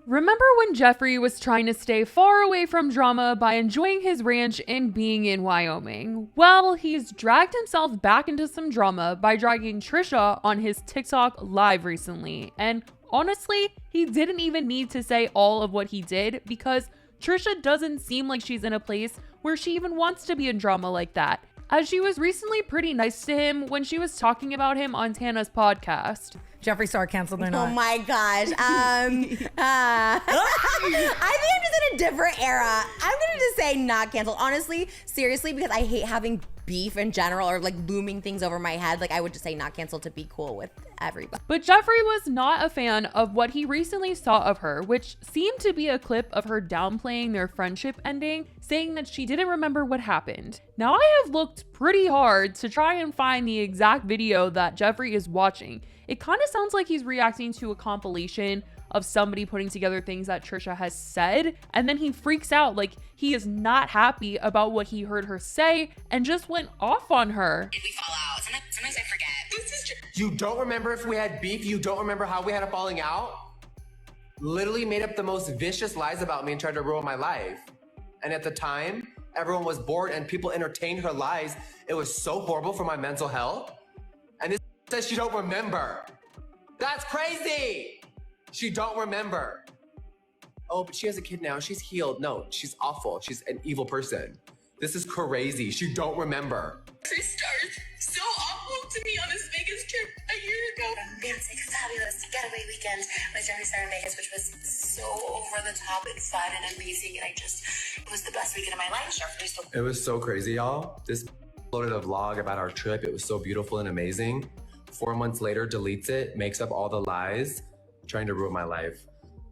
Remember when Jeffree was trying to stay far away from drama by enjoying his ranch and being in Wyoming? Well, he's dragged himself back into some drama by dragging Trisha on his TikTok live recently. And honestly, he didn't even need to say all of what he did because Trisha doesn't seem like she's in a place where she even wants to be in drama like that, as she was recently pretty nice to him when she was talking about him on Tana's podcast. Jeffree Star canceled or not? Oh my gosh. I think I'm just in a different era. I'm gonna just say not canceled. Honestly, seriously, because I hate having beef in general or like looming things over my head. Like I would just say not canceled to be cool with everybody. But Jeffree was not a fan of what he recently saw of her, which seemed to be a clip of her downplaying their friendship ending, saying that she didn't remember what happened. Now I have looked pretty hard to try and find the exact video that Jeffree is watching. It kind of sounds like he's reacting to a compilation of somebody putting together things that Trisha has said, and then he freaks out like he is not happy about what he heard her say and just went off on her. Did we fall out? Sometimes I forget. You don't remember if we had beef? You don't remember how we had a falling out? Literally made up the most vicious lies about me and tried to ruin my life. And at the time, everyone was bored and people entertained her lies. It was so horrible for my mental health. And this says she don't remember. That's crazy. She don't remember. Oh, but she has a kid now. She's healed. No, she's awful. She's an evil person. This is crazy. She don't remember. Jeffree started so awful to me on this Vegas trip a year ago. It's like a fabulous getaway weekend with Jeffree Star in Vegas, which was so over the top and fun and amazing. And it was the best weekend of my life. It was so crazy, y'all. This loaded a vlog about our trip. It was so beautiful and amazing. 4 months later, deletes it, makes up all the lies, trying to ruin my life.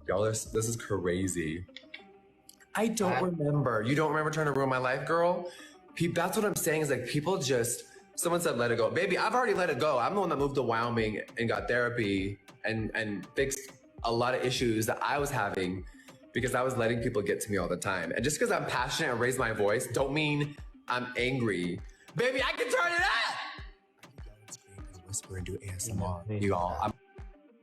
Y'all, this is crazy. I don't remember. You don't remember trying to ruin my life, girl? That's what I'm saying is like people just, someone said let it go. Baby, I've already let it go. I'm the one that moved to Wyoming and got therapy and fixed a lot of issues that I was having because I was letting people get to me all the time. And just because I'm passionate and raise my voice don't mean I'm angry. Baby, I can turn it up! Whisper and do ASMR. You all, I'm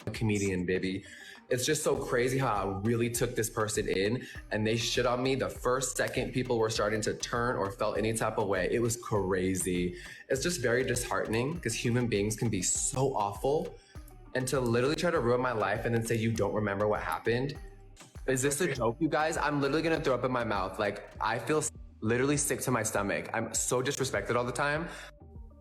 a comedian, baby. It's just so crazy how I really took this person in and they shit on me the first second people were starting to turn or felt any type of way. It was crazy. It's just very disheartening because human beings can be so awful, and to literally try to ruin my life and then say you don't remember what happened. Is this a joke, you guys? I'm literally gonna throw up in my mouth. Like, I feel literally sick to my stomach. I'm so disrespected all the time.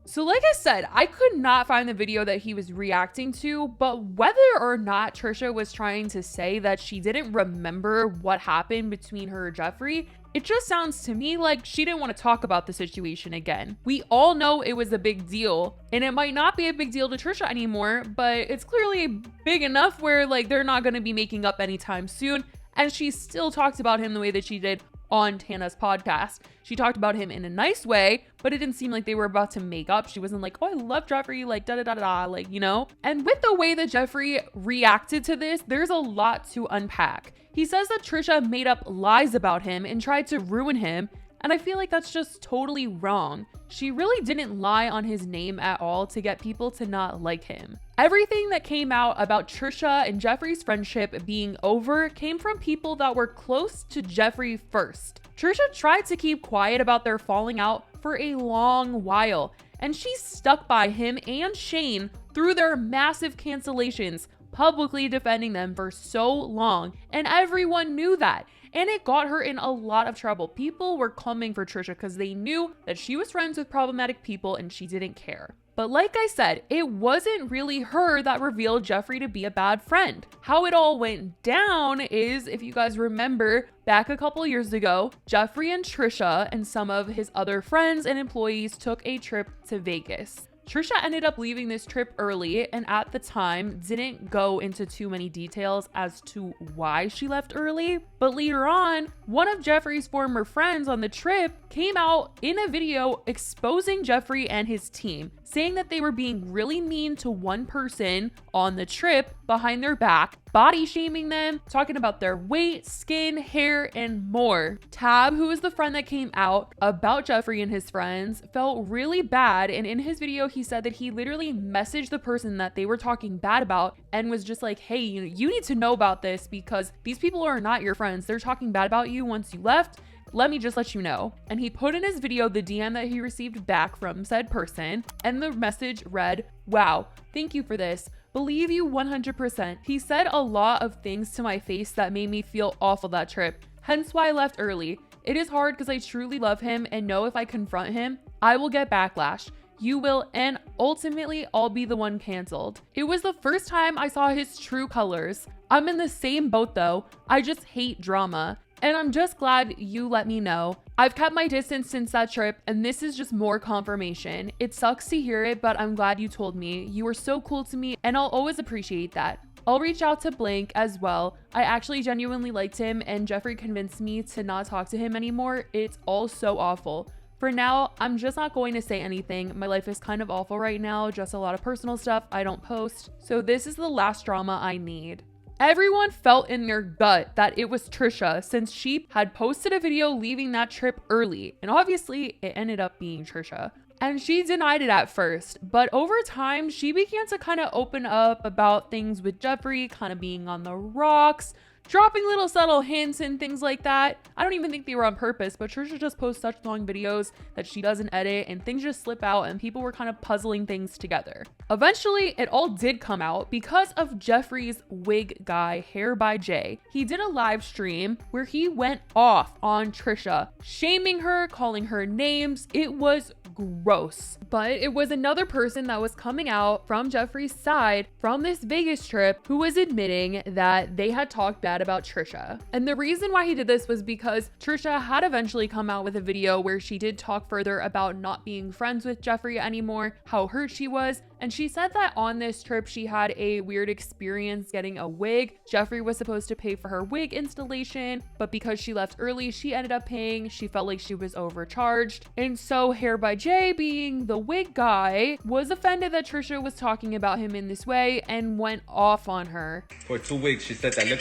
So like I said, I could not find the video that he was reacting to, but whether or not Trisha was trying to say that she didn't remember what happened between her and Jeffree, it just sounds to me like she didn't want to talk about the situation again. We all know it was a big deal, and it might not be a big deal to Trisha anymore, but it's clearly big enough where like they're not going to be making up anytime soon, and she still talked about him the way that she did on Tana's podcast. She talked about him in a nice way, but it didn't seem like they were about to make up. She wasn't like, oh, I love Jeffree, like da-da-da-da, like, you know? And with the way that Jeffree reacted to this, there's a lot to unpack. He says that Trisha made up lies about him and tried to ruin him, and I feel like that's just totally wrong. She really didn't lie on his name at all to get people to not like him. Everything that came out about Trisha and Jeffree's friendship being over came from people that were close to Jeffree first. Trisha tried to keep quiet about their falling out for a long while, and she stuck by him and Shane through their massive cancellations, publicly defending them for so long, and everyone knew that. And it got her in a lot of trouble. People were coming for Trisha because they knew that she was friends with problematic people and she didn't care. But like I said, it wasn't really her that revealed Jeffree to be a bad friend. How it all went down is, if you guys remember, back a couple years ago, Jeffree and Trisha and some of his other friends and employees took a trip to Vegas. Trisha ended up leaving this trip early, and at the time didn't go into too many details as to why she left early. But later on, one of Jeffree's former friends on the trip came out in a video exposing Jeffree and his team, saying that they were being really mean to one person on the trip behind their back, body shaming them, talking about their weight, skin, hair, and more. Tab, who is the friend that came out about Jeffree and his friends, felt really bad, and in his video he said that he literally messaged the person that they were talking bad about and was just like, hey, you need to know about this because these people are not your friends. They're talking bad about you once you left. Let me just let you know. And he put in his video the DM that he received back from said person, and the message read, wow, thank you for this. Believe you 100%. He said a lot of things to my face that made me feel awful that trip, hence why I left early. It is hard because I truly love him and know if I confront him, I will get backlash. You will, and ultimately I'll be the one canceled. It was the first time I saw his true colors. I'm in the same boat though. I just hate drama. And I'm just glad you let me know. I've kept my distance since that trip, and this is just more confirmation. It sucks to hear it, but I'm glad you told me. You were so cool to me, and I'll always appreciate that. I'll reach out to Blank as well. I actually genuinely liked him, and Jeffree convinced me to not talk to him anymore. It's all so awful. For now, I'm just not going to say anything. My life is kind of awful right now, just a lot of personal stuff I don't post. So this is the last drama I need. Everyone felt in their gut that it was Trisha since she had posted a video leaving that trip early, and obviously it ended up being Trisha. And she denied it at first, but over time she began to kind of open up about things with Jeffree kind of being on the rocks, dropping little subtle hints and things like that. I don't even think they were on purpose, but Trisha just posts such long videos that she doesn't edit and things just slip out and people were kind of puzzling things together. Eventually, it all did come out because of Jeffree's wig guy, Hair by Jay. He did a live stream where he went off on Trisha, shaming her, calling her names. It was gross. But it was another person that was coming out from Jeffree's side from this Vegas trip who was admitting that they had talked bad about Trisha. And the reason why he did this was because Trisha had eventually come out with a video where she did talk further about not being friends with Jeffree anymore, how hurt she was. And she said that on this trip, she had a weird experience getting a wig. Jeffree was supposed to pay for her wig installation, but because she left early, she ended up paying. She felt like she was overcharged. And so Hair by Jay, being the wig guy, was offended that Trisha was talking about him in this way and went off on her. For 2 weeks, she said that.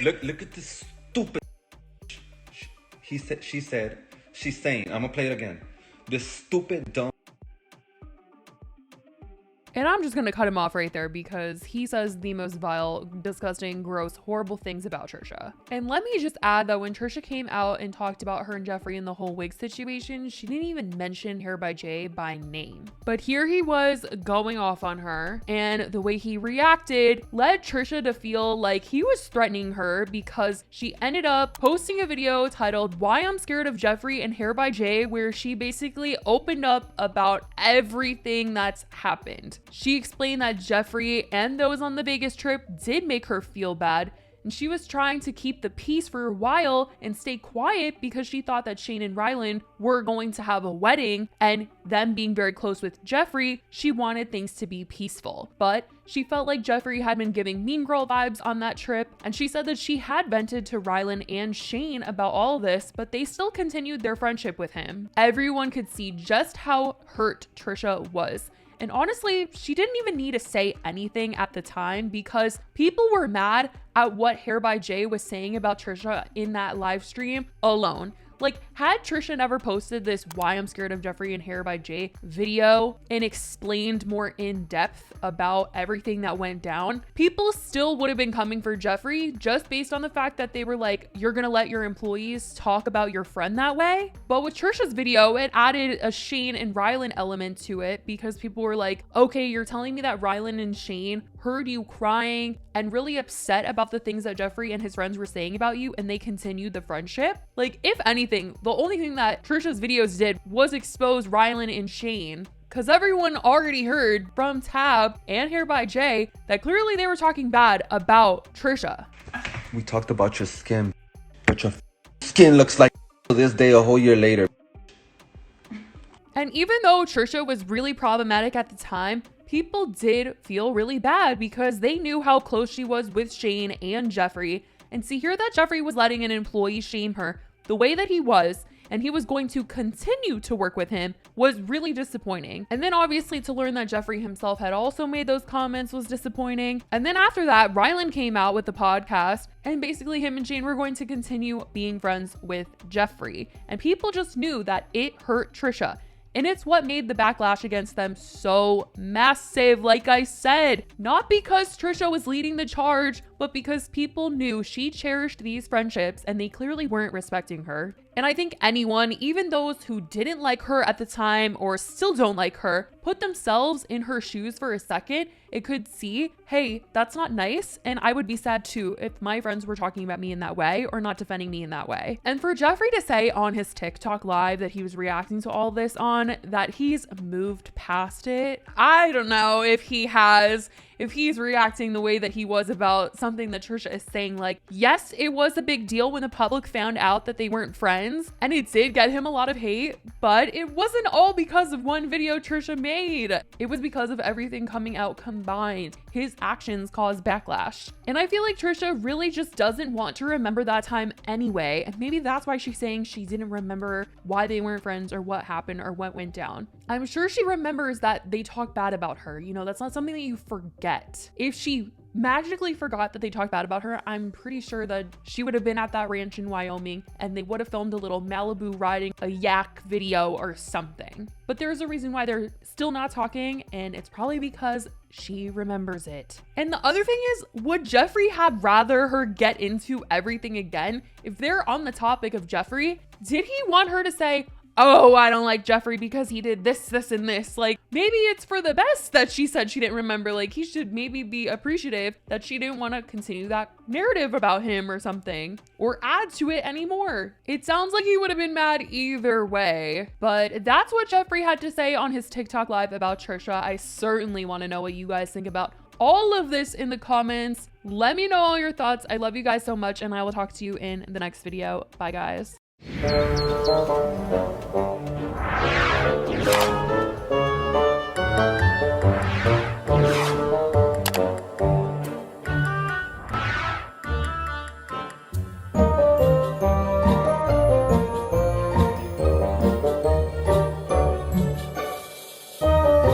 Look at this stupid. She's saying, I'm gonna play it again. This stupid, dumb. And I'm just gonna cut him off right there because he says the most vile, disgusting, gross, horrible things about Trisha. And let me just add that when Trisha came out and talked about her and Jeffree and the whole wig situation, she didn't even mention Hair by Jay by name. But here he was going off on her, and the way he reacted led Trisha to feel like he was threatening her because she ended up posting a video titled "Why I'm Scared of Jeffree and Hair by Jay," where she basically opened up about everything that's happened. She explained that Jeffree and those on the Vegas trip did make her feel bad, and she was trying to keep the peace for a while and stay quiet because she thought that Shane and Ryland were going to have a wedding, and them being very close with Jeffree, she wanted things to be peaceful. But she felt like Jeffree had been giving mean girl vibes on that trip, and she said that she had vented to Ryland and Shane about all this, but they still continued their friendship with him. Everyone could see just how hurt Trisha was. And honestly, she didn't even need to say anything at the time because people were mad at what Hair by Jay was saying about Trisha in that live stream alone. Like, had Trisha never posted this "Why I'm Scared of Jeffree and Hair by Jay" video and explained more in depth about everything that went down, people still would have been coming for Jeffree just based on the fact that they were like, you're gonna let your employees talk about your friend that way? But with Trisha's video, it added a Shane and Ryland element to it because people were like, okay, you're telling me that Ryland and Shane heard you crying and really upset about the things that Jeffree and his friends were saying about you, and they continued the friendship? Like, if anything, the only thing that Trisha's videos did was expose Ryland and Shane, because everyone already heard from Tab and Hair by Jay that clearly they were talking bad about Trisha. We talked about your skin, but your skin looks like to this day a whole year later. And even though Trisha was really problematic at the time, people did feel really bad because they knew how close she was with Shane and Jeffree. And to hear that Jeffree was letting an employee shame her the way that he was, and he was going to continue to work with him was really disappointing. And then obviously to learn that Jeffree himself had also made those comments was disappointing. And then after that, Rylan came out with the podcast, and basically him and Jane were going to continue being friends with Jeffree. And people just knew that it hurt Trisha. And it's what made the backlash against them so massive, like I said. Not because Trisha was leading the charge, but because people knew she cherished these friendships and they clearly weren't respecting her. And I think anyone, even those who didn't like her at the time or still don't like her, put themselves in her shoes for a second, it could see, hey, that's not nice. And I would be sad too if my friends were talking about me in that way or not defending me in that way. And for Jeffree to say on his TikTok live that he was reacting to all this on, that he's moved past it, I don't know if he has. If he's reacting the way that he was about something that Trisha is saying, like, yes, it was a big deal when the public found out that they weren't friends, and it did get him a lot of hate, but it wasn't all because of one video Trisha made. It was because of everything coming out combined. His actions caused backlash. And I feel like Trisha really just doesn't want to remember that time anyway, and maybe that's why she's saying she didn't remember why they weren't friends or what happened or what went down. I'm sure she remembers that they talked bad about her. You know, that's not something that you forget. If she magically forgot that they talked bad about her, I'm pretty sure that she would have been at that ranch in Wyoming and they would have filmed a little Malibu riding a yak video or something. But there's a reason why they're still not talking, and it's probably because she remembers it. And the other thing is, would Jeffree have rather her get into everything again? If they're on the topic of Jeffree, did he want her to say, oh, I don't like Jeffree because he did this, this, and this? Like, maybe it's for the best that she said she didn't remember. Like, he should maybe be appreciative that she didn't want to continue that narrative about him or something, or add to it anymore. It sounds like he would have been mad either way, but that's what Jeffree had to say on his TikTok live about Trisha. I certainly want to know what you guys think about all of this in the comments. Let me know all your thoughts. I love you guys so much, and I will talk to you in the next video. Bye, guys.